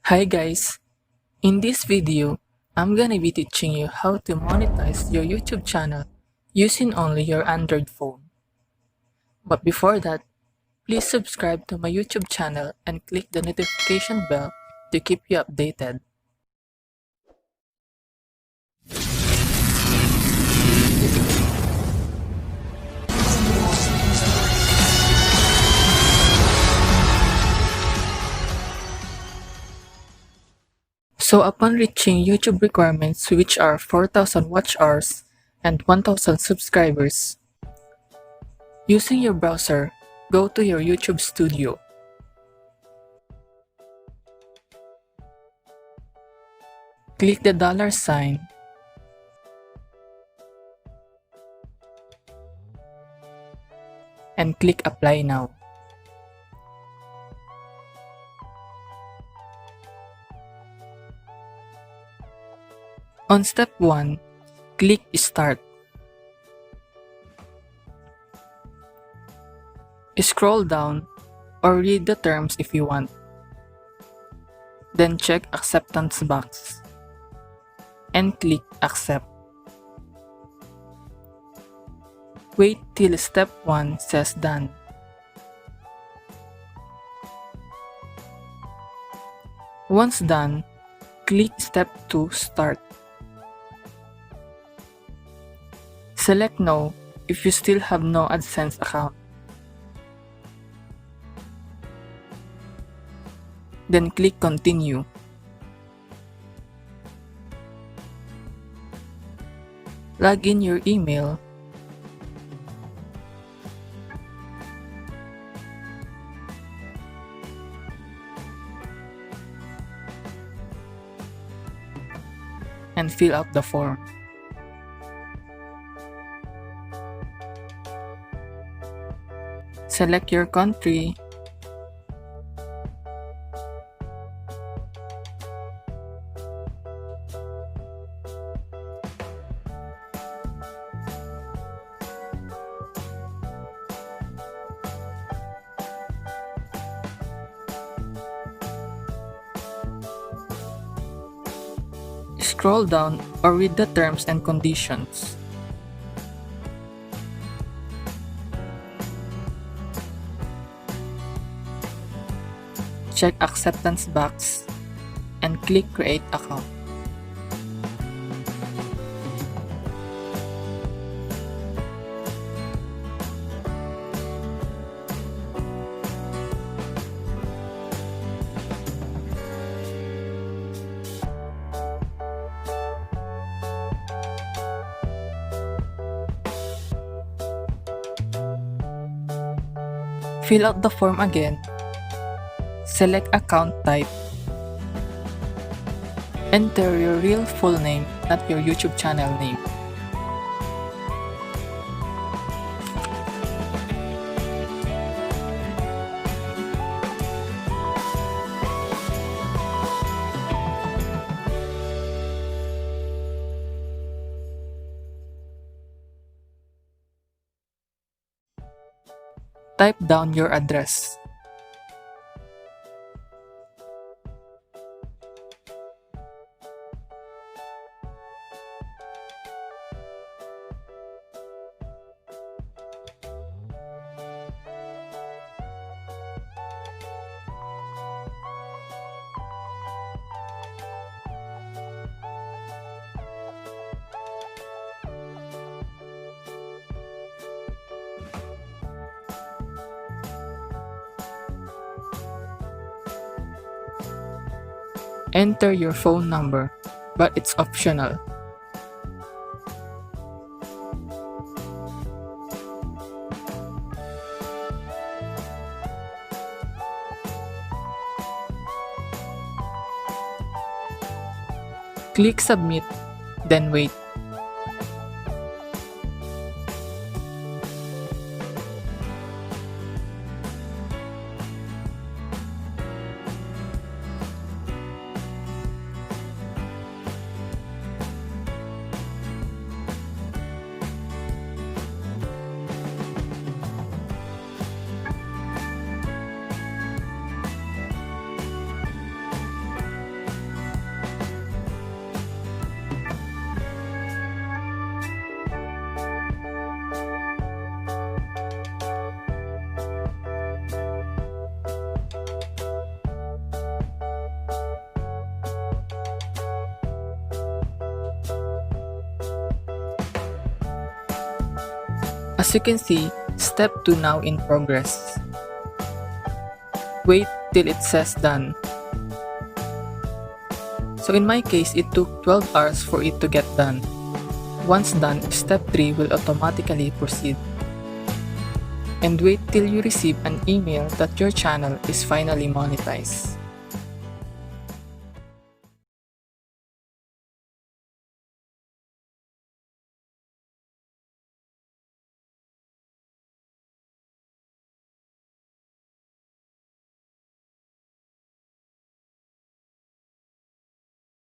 Hi guys, in this video, I'm gonna be teaching you how to monetize your YouTube channel using only your Android phone. But before that, please subscribe to my YouTube channel and click the notification bell to keep you updated. So upon reaching YouTube requirements, which are 4,000 watch hours and 1,000 subscribers, using your browser, go to your YouTube studio. Click the $sign and click apply now. On step 1, click start. Scroll down or read the terms if you want. Then check acceptance box and click accept. Wait till step 1 says done. Once done, click step 2 start. Select no if you still have no AdSense account. Then click continue. Log in your email and fill out the form. Select your country scroll down or read the terms and conditions. Check acceptance box and click create account. Fill out the form again. Select account type. Enter your real full name, not your YouTube channel name. Type down your address. Enter your phone number, but it's optional. Click submit, then wait. As you can see, step 2 now in progress. Wait till it says done. So in my case, it took 12 hours for it to get done. Once done, step 3 will automatically proceed. And wait till you receive an email that your channel is finally monetized.